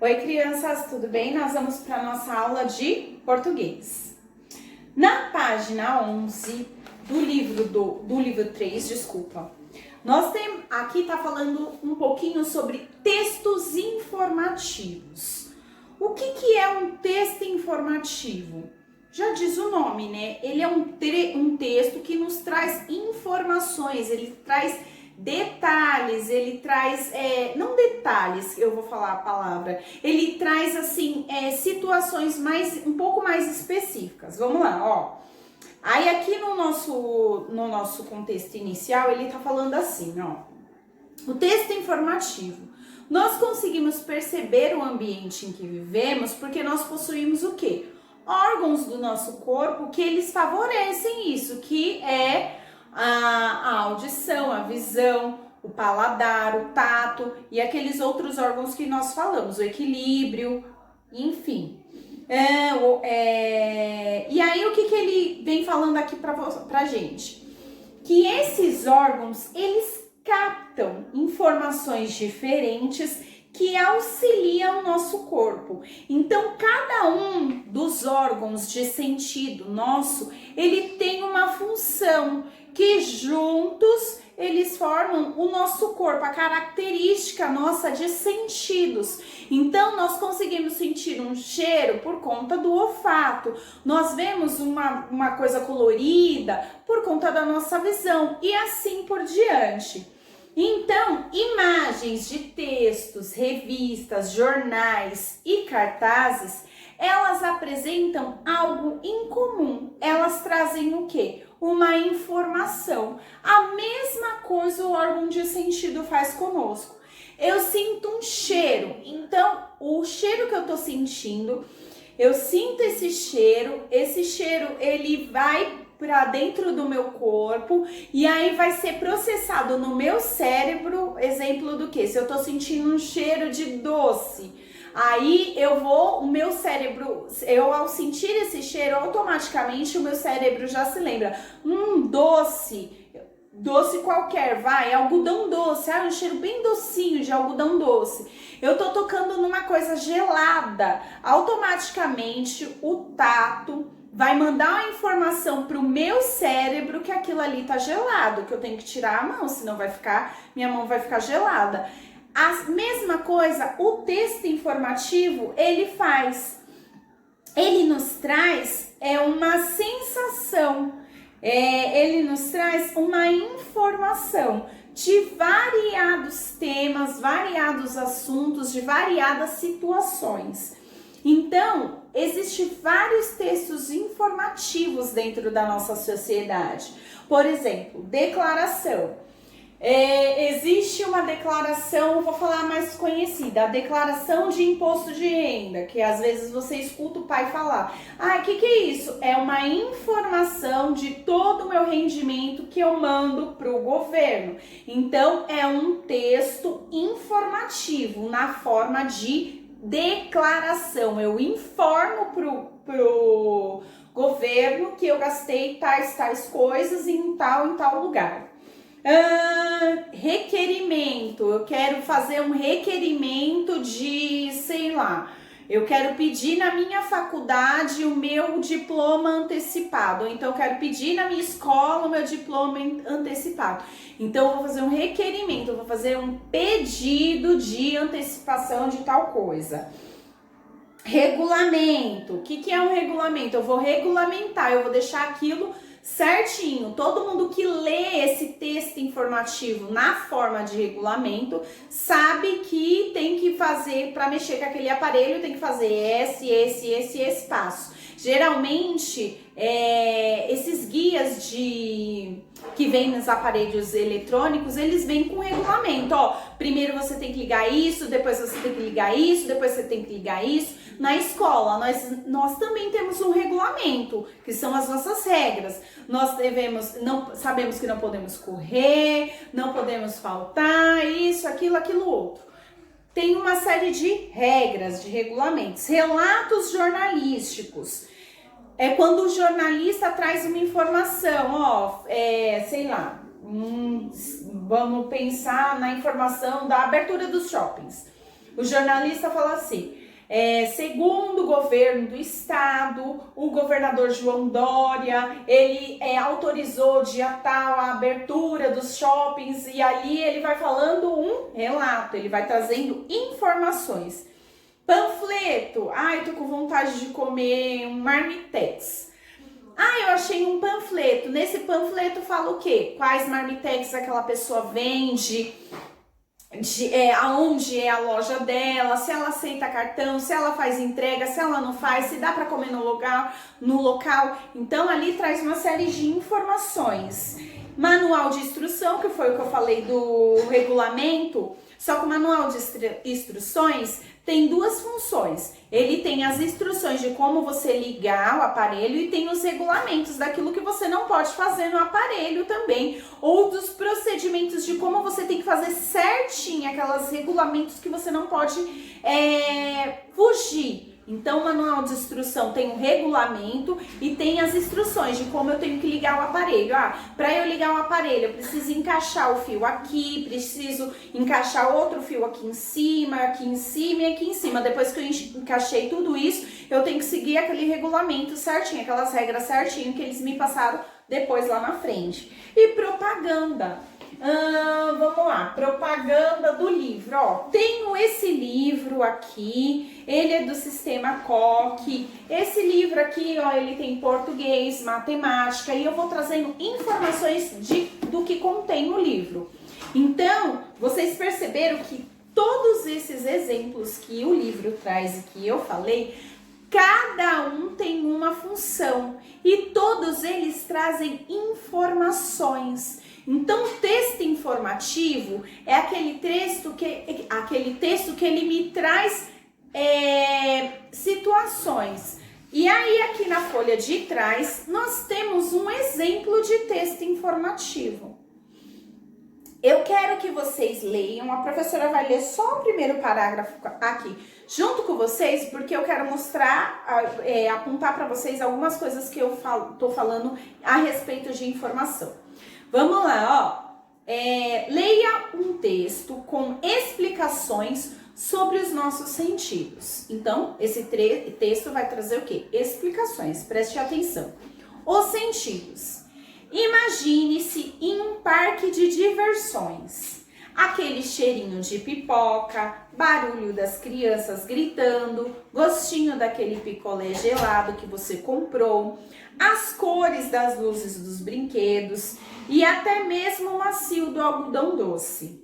Oi, crianças, tudo bem? Nós vamos para a nossa aula de português. Na página 11 do livro 3, nós temos, aqui tá falando um pouquinho sobre textos informativos. O que é um texto informativo? Já diz o nome, né? Ele é um texto que nos traz informações, ele traz detalhes, ele traz, não detalhes, eu vou falar a palavra, ele traz, assim, situações um pouco mais específicas. Vamos lá, ó. Aí aqui no nosso contexto inicial, ele tá falando assim, ó. O texto informativo. Nós conseguimos perceber o ambiente em que vivemos porque nós possuímos o quê? Órgãos do nosso corpo que eles favorecem isso, que é a audição, a visão, o paladar, o tato e aqueles outros órgãos que nós falamos, o equilíbrio, enfim. E aí o que ele vem falando aqui pra gente? Que esses órgãos, eles captam informações diferentes que auxiliam o nosso corpo. Então, cada um dos órgãos de sentido nosso, ele tem uma função que juntos eles formam o nosso corpo, a característica nossa de sentidos. Então, nós conseguimos sentir um cheiro por conta do olfato. Nós vemos uma coisa colorida por conta da nossa visão e assim por diante. Então, imagens de textos, revistas, jornais e cartazes, elas apresentam algo em comum. Elas trazem o quê? Uma informação. A mesma coisa o órgão de sentido faz conosco. Eu sinto um cheiro, então o cheiro que eu tô sentindo, eu sinto esse cheiro ele vai para dentro do meu corpo e aí vai ser processado no meu cérebro, exemplo do que? Se eu tô sentindo um cheiro de doce, aí o meu cérebro, ao sentir esse cheiro, automaticamente o meu cérebro já se lembra, doce qualquer, algodão doce, um cheiro bem docinho de algodão doce. Eu tô tocando numa coisa gelada, automaticamente o tato vai mandar uma informação pro meu cérebro que aquilo ali tá gelado, que eu tenho que tirar a mão, senão minha mão vai ficar gelada. A mesma coisa, o texto informativo, ele faz. Ele nos traz uma sensação, ele nos traz uma informação de variados temas, variados assuntos, de variadas situações. Então, existem vários textos informativos dentro da nossa sociedade. Por exemplo, declaração. Existe uma declaração, eu vou falar mais conhecida, a declaração de imposto de renda, que às vezes você escuta o pai falar. O que é isso? É uma informação de todo o meu rendimento que eu mando para o governo. Então, é um texto informativo na forma de declaração. Eu informo pro governo que eu gastei tais coisas em tal lugar. Requerimento, eu quero fazer um requerimento de, sei lá, eu quero pedir na minha faculdade o meu diploma antecipado, ou então eu quero pedir na minha escola o meu diploma antecipado. Então eu vou fazer um requerimento, eu vou fazer um pedido de antecipação de tal coisa. Regulamento, o que é um regulamento? Eu vou regulamentar, eu vou deixar aquilo certinho. Todo mundo que lê esse texto informativo na forma de regulamento sabe que tem que fazer, para mexer com aquele aparelho, tem que fazer esse passo. Geralmente, esses guias que vêm nos aparelhos eletrônicos, eles vêm com regulamento. Primeiro você tem que ligar isso, depois você tem que ligar isso, depois você tem que ligar isso. Na escola, nós também temos um regulamento, que são as nossas regras. Nós sabemos que não podemos correr, não podemos faltar, isso, aquilo outro. Tem uma série de regras, de regulamentos. Relatos jornalísticos. É quando o jornalista traz uma informação, sei lá, vamos pensar na informação da abertura dos shoppings. O jornalista fala assim: segundo o governo do estado, o governador João Dória, ele autorizou dia tal a abertura dos shoppings, e ali ele vai falando um relato, ele vai trazendo informações. Panfleto: eu tô com vontade de comer um marmitex. Eu achei um panfleto. Nesse panfleto fala o quê? Quais marmitex aquela pessoa vende, aonde é a loja dela, se ela aceita cartão, se ela faz entrega, se ela não faz, se dá para comer no local. Então ali traz uma série de informações. Manual de instrução, que foi o que eu falei do regulamento, só que o manual de instruções tem duas funções. Ele tem as instruções de como você ligar o aparelho e tem os regulamentos daquilo que você não pode fazer no aparelho também, ou dos procedimentos de como você tem que fazer certinho, aqueles regulamentos que você não pode fugir. Então, o manual de instrução tem um regulamento e tem as instruções de como eu tenho que ligar o aparelho. Para eu ligar o aparelho, eu preciso encaixar o fio aqui, preciso encaixar outro fio aqui em cima e aqui em cima. Depois que eu encaixei tudo isso, eu tenho que seguir aquele regulamento certinho, aquelas regras certinho que eles me passaram depois lá na frente. E propaganda. Vamos lá, propaganda do livro. Tenho esse livro aqui, ele é do sistema Coque. Esse livro aqui, ele tem português, matemática, e eu vou trazendo informações do que contém o livro. Então, vocês perceberam que todos esses exemplos que o livro traz e que eu falei, cada um tem uma função e todos eles trazem informações. Então, o texto informativo é aquele texto que ele me traz situações. E aí, aqui na folha de trás, nós temos um exemplo de texto informativo. Eu quero que vocês leiam, a professora vai ler só o primeiro parágrafo aqui, junto com vocês, porque eu quero mostrar, apontar para vocês algumas coisas que eu tô falando a respeito de informação. Vamos lá, leia um texto com explicações sobre os nossos sentidos. Então, esse texto vai trazer o quê? Explicações, preste atenção. Os sentidos. Imagine-se em um parque de diversões. Aquele cheirinho de pipoca, barulho das crianças gritando, gostinho daquele picolé gelado que você comprou, as cores das luzes dos brinquedos e até mesmo o macio do algodão doce.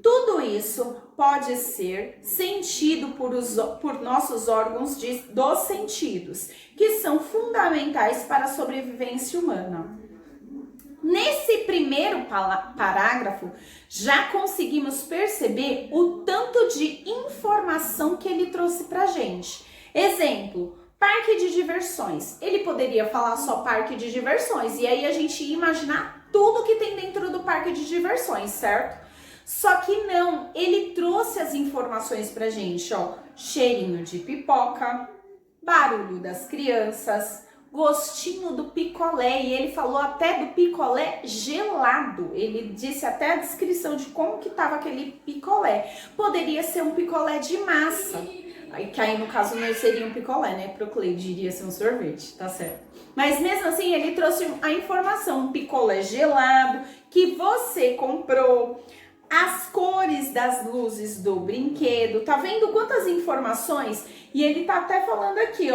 Tudo isso pode ser sentido por nossos órgãos dos sentidos, que são fundamentais para a sobrevivência humana. Nesse primeiro parágrafo, já conseguimos perceber o tanto de informação que ele trouxe pra gente. Exemplo, parque de diversões. Ele poderia falar só parque de diversões, e aí a gente ia imaginar tudo que tem dentro do parque de diversões, certo? Só que não, ele trouxe as informações pra gente, cheirinho de pipoca, barulho das crianças, gostinho do picolé, e ele falou até do picolé gelado. Ele disse até a descrição de como que tava aquele picolé. Poderia ser um picolé de massa, que aí no caso não seria um picolé, né? Pro Cleide iria ser um sorvete, tá certo? Mas mesmo assim ele trouxe a informação, um picolé gelado que você comprou, as cores das luzes do brinquedo. Tá vendo quantas informações? E ele tá até falando aqui,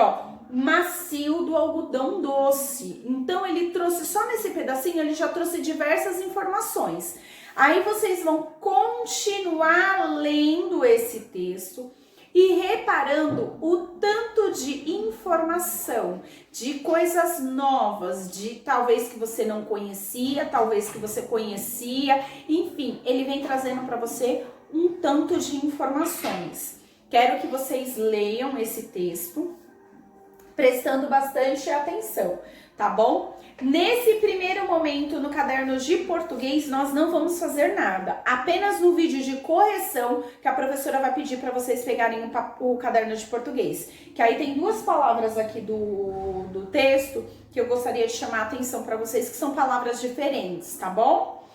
macio do algodão doce. Então ele trouxe só nesse pedacinho, ele já trouxe diversas informações. Aí vocês vão continuar lendo esse texto e reparando o tanto de informação, de coisas novas, de talvez que você não conhecia, talvez que você conhecia, enfim, ele vem trazendo para você um tanto de informações. Quero que vocês leiam esse texto prestando bastante atenção, tá bom? Nesse primeiro momento, no caderno de português, nós não vamos fazer nada. Apenas no vídeo de correção, que a professora vai pedir para vocês pegarem o caderno de português. Que aí tem duas palavras aqui do texto que eu gostaria de chamar a atenção para vocês, que são palavras diferentes, tá bom?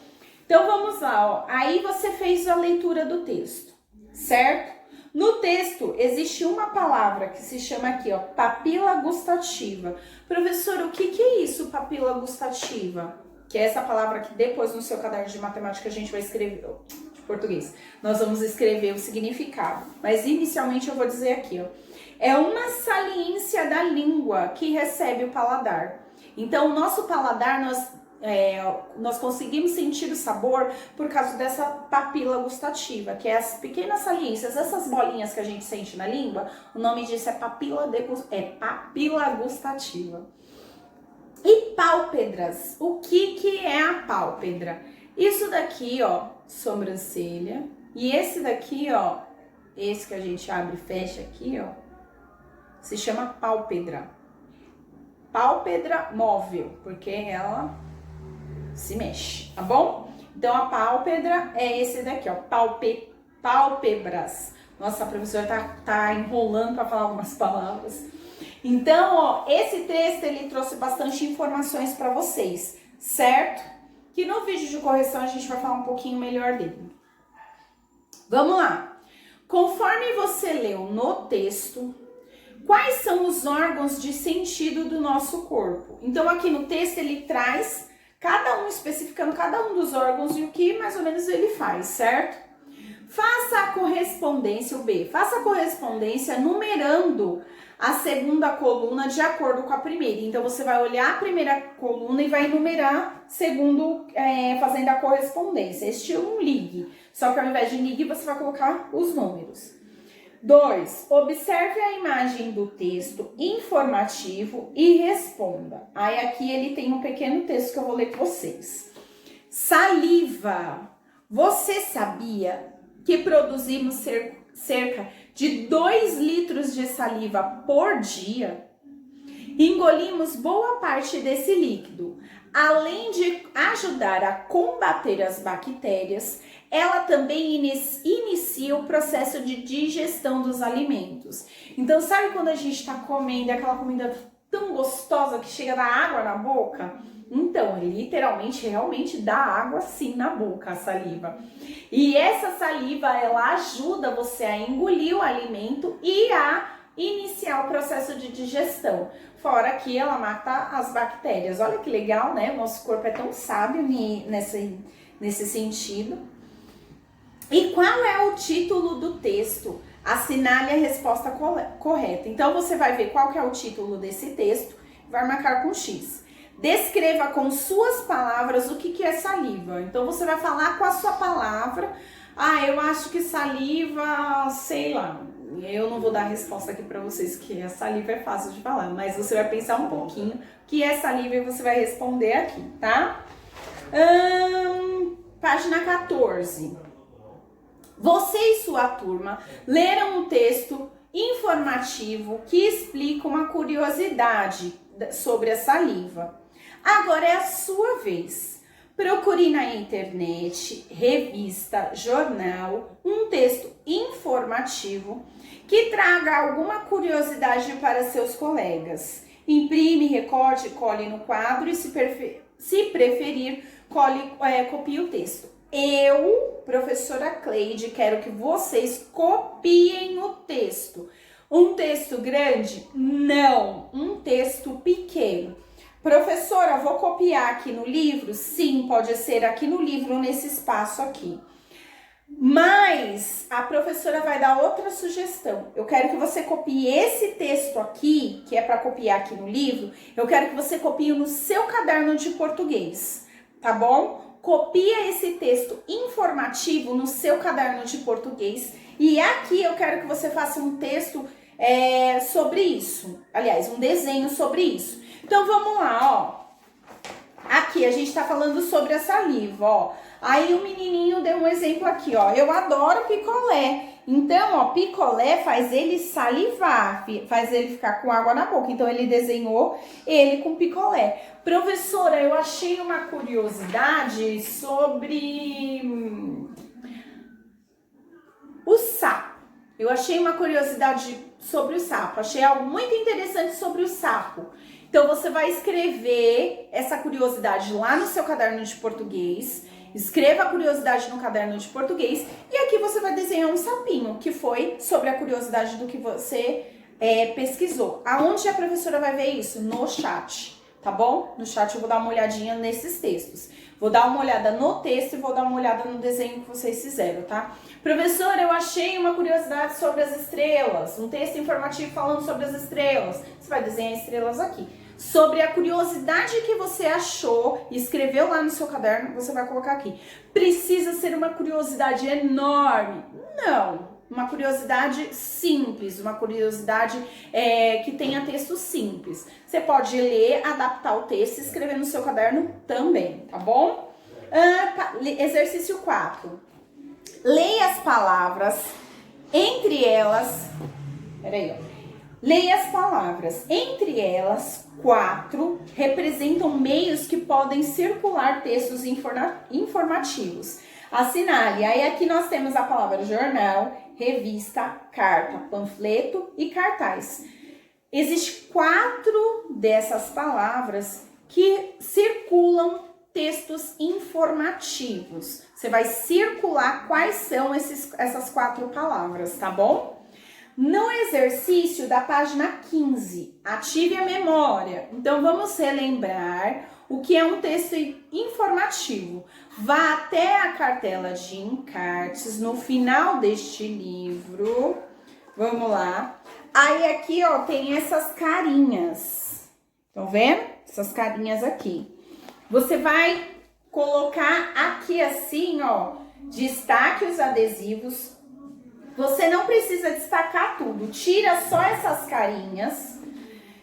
Então, vamos lá, Aí você fez a leitura do texto, certo? No texto, existe uma palavra que se chama aqui, ó, papila gustativa. Professor, o que é isso, papila gustativa? Que é essa palavra que depois no seu caderno de matemática a gente vai escrever, de português, nós vamos escrever o significado. Mas inicialmente eu vou dizer aqui, ó, é uma saliência da língua que recebe o paladar. Então, o nosso paladar, nós conseguimos sentir o sabor por causa dessa papila gustativa, que é as pequenas saliências, essas bolinhas que a gente sente na língua, o nome disso é papila gustativa. E pálpebras, o que é a pálpebra? Isso daqui, ó, sobrancelha, e esse daqui, ó, esse que a gente abre e fecha aqui, ó, se chama pálpebra. Pálpebra móvel, porque ela se mexe, tá bom? Então, a pálpebra é esse daqui, ó, pálpebras. Nossa, a professora tá enrolando para falar algumas palavras. Então, ó, esse texto, ele trouxe bastante informações para vocês, certo? Que no vídeo de correção a gente vai falar um pouquinho melhor dele. Vamos lá. Conforme você leu no texto, quais são os órgãos de sentido do nosso corpo? Então, aqui no texto, ele traz cada um, especificando cada um dos órgãos e o que mais ou menos ele faz, certo? Faça a correspondência, o B, faça a correspondência numerando a segunda coluna de acordo com a primeira. Então, você vai olhar a primeira coluna e vai numerar segundo, fazendo a correspondência. Estilo um ligue, só que ao invés de ligue, você vai colocar os números. 2. Observe a imagem do texto informativo e responda. Aí aqui ele tem um pequeno texto que eu vou ler com vocês. Saliva. Você sabia que produzimos cerca de 2 litros de saliva por dia? Engolimos boa parte desse líquido. Além de ajudar a combater as bactérias, ela também inicia o processo de digestão dos alimentos. Então, sabe quando a gente está comendo aquela comida tão gostosa que chega a dar água na boca? Então, literalmente, realmente dá água sim na boca, a saliva. E essa saliva, ela ajuda você a engolir o alimento e a iniciar o processo de digestão. Fora que ela mata as bactérias. Olha que legal, né? O nosso corpo é tão sábio nesse sentido. E qual é o título do texto? Assinale a resposta correta. Então, você vai ver qual que é o título desse texto e vai marcar com X. Descreva com suas palavras o que é saliva. Então, você vai falar com a sua palavra. Ah, eu acho que saliva, sei lá. Eu não vou dar a resposta aqui para vocês, que a saliva é fácil de falar. Mas você vai pensar um pouquinho o que é saliva e você vai responder aqui, tá? Página 14. Você e sua turma leram um texto informativo que explica uma curiosidade sobre a saliva. Agora é a sua vez. Procure na internet, revista, jornal, um texto informativo que traga alguma curiosidade para seus colegas. Imprime, recorte, cole no quadro e, se preferir, copie o texto. Eu, professora Cleide, quero que vocês copiem o texto. Um texto grande? Não, um texto pequeno. Professora, vou copiar aqui no livro? Sim, pode ser aqui no livro, nesse espaço aqui. Mas a professora vai dar outra sugestão. Eu quero que você copie esse texto aqui, que é para copiar aqui no livro, eu quero que você copie no seu caderno de português, tá bom? Copia esse texto informativo no seu caderno de português e aqui eu quero que você faça um texto sobre isso. Aliás, um desenho sobre isso. Então, vamos lá, ó. Aqui, a gente tá falando sobre a saliva, ó. Aí, o menininho deu um exemplo aqui, ó. Eu adoro picolé. Então, ó, picolé faz ele salivar, faz ele ficar com água na boca. Então, ele desenhou ele com picolé. Professora, eu achei uma curiosidade sobre o sapo. Eu achei uma curiosidade sobre o sapo. Achei algo muito interessante sobre o sapo. Então, você vai escrever essa curiosidade lá no seu caderno de português Escreva a curiosidade no caderno de português e aqui você vai desenhar um sapinho, que foi sobre a curiosidade do que você pesquisou. Aonde a professora vai ver isso? No chat, tá bom? No chat eu vou dar uma olhadinha nesses textos. Vou dar uma olhada no texto e vou dar uma olhada no desenho que vocês fizeram, tá? Professora, eu achei uma curiosidade sobre as estrelas, um texto informativo falando sobre as estrelas. Você vai desenhar estrelas aqui. Sobre a curiosidade que você achou e escreveu lá no seu caderno, você vai colocar aqui. Precisa ser uma curiosidade enorme? Não. Uma curiosidade simples, uma curiosidade que tenha texto simples. Você pode ler, adaptar o texto e escrever no seu caderno também, tá bom? Exercício 4. Leia as palavras, entre elas... Peraí, ó. Leia as palavras. Entre elas, 4 representam meios que podem circular textos informativos. Assinale. Aí aqui nós temos a palavra jornal, revista, carta, panfleto e cartaz. Existem 4 dessas palavras que circulam textos informativos. Você vai circular quais são essas 4 palavras, tá bom? No exercício da página 15, ative a memória. Então, vamos relembrar o que é um texto informativo. Vá até a cartela de encartes no final deste livro. Vamos lá. Aí aqui, ó, tem essas carinhas. Estão vendo? Essas carinhas aqui. Você vai colocar aqui assim, ó, destaque os adesivos. Você não precisa destacar tudo, tira só essas carinhas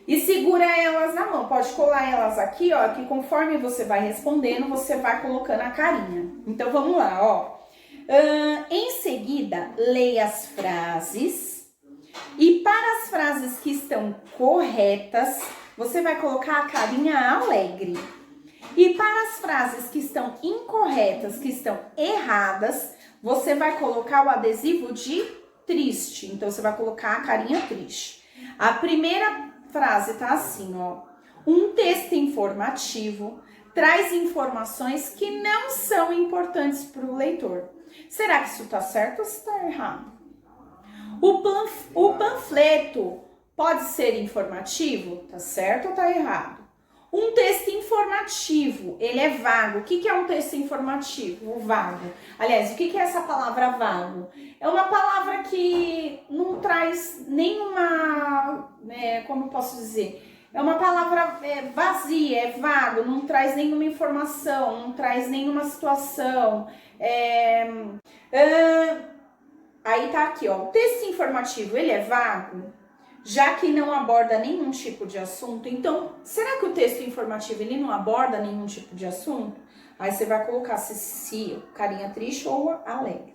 e segura elas na mão. Pode colar elas aqui, ó, que conforme você vai respondendo, você vai colocando a carinha. Então, vamos lá, ó. Em seguida, leia as frases e para as frases que estão corretas, você vai colocar a carinha alegre. E para as frases que estão incorretas, que estão erradas, você vai colocar o adesivo de triste. Então, você vai colocar a carinha triste. A primeira frase tá assim, ó. Um texto informativo traz informações que não são importantes para o leitor. Será que isso tá certo ou está errado? O panfleto pode ser informativo? Tá certo ou tá errado? Um texto informativo, ele é vago. O que é um texto informativo? Vago. Aliás, o que é essa palavra vago? É uma palavra que não traz nenhuma, como eu posso dizer? É uma palavra vazia, é vago, não traz nenhuma informação, não traz nenhuma situação. Aí tá aqui, ó. O texto informativo, ele é vago? Já que não aborda nenhum tipo de assunto, então, será que o texto informativo ele não aborda nenhum tipo de assunto? Aí você vai colocar se carinha triste ou alegre.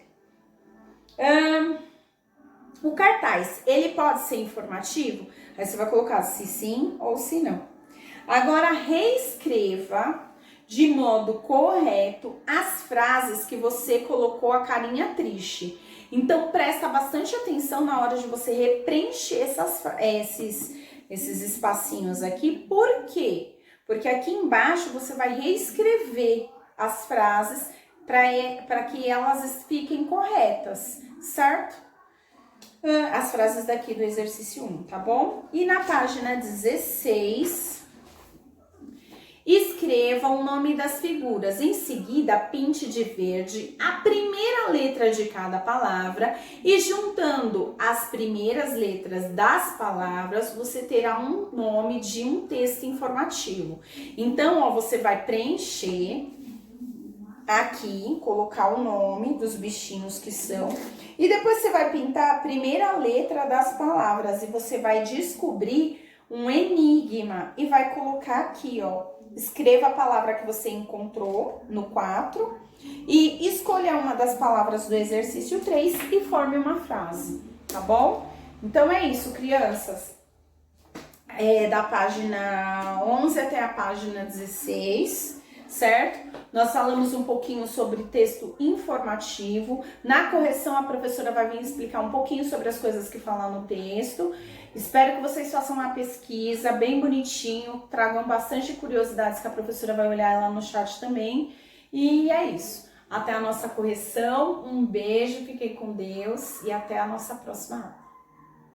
O cartaz, ele pode ser informativo? Aí você vai colocar se sim ou se não. Agora, reescreva de modo correto as frases que você colocou a carinha triste. Então, presta bastante atenção na hora de você preencher esses espacinhos aqui. Por quê? Porque aqui embaixo você vai reescrever as frases para que elas fiquem corretas, certo? As frases daqui do exercício 1, tá bom? E na página 16... escreva o nome das figuras. Em seguida, pinte de verde a primeira letra de cada palavra e juntando as primeiras letras das palavras, você terá um nome de um texto informativo. Então, ó, você vai preencher aqui, colocar o nome dos bichinhos que são e depois você vai pintar a primeira letra das palavras e você vai descobrir um enigma e vai colocar aqui, ó. Escreva a palavra que você encontrou no 4 e escolha uma das palavras do exercício 3 e forme uma frase, tá bom? Então é isso, crianças. Da página 11 até a página 16, certo? Nós falamos um pouquinho sobre texto informativo. Na correção, a professora vai vir explicar um pouquinho sobre as coisas que falam no texto. Espero que vocês façam uma pesquisa bem bonitinho, tragam bastante curiosidades que a professora vai olhar lá no chat também. E é isso. Até a nossa correção. Um beijo, fiquem com Deus e até a nossa próxima aula.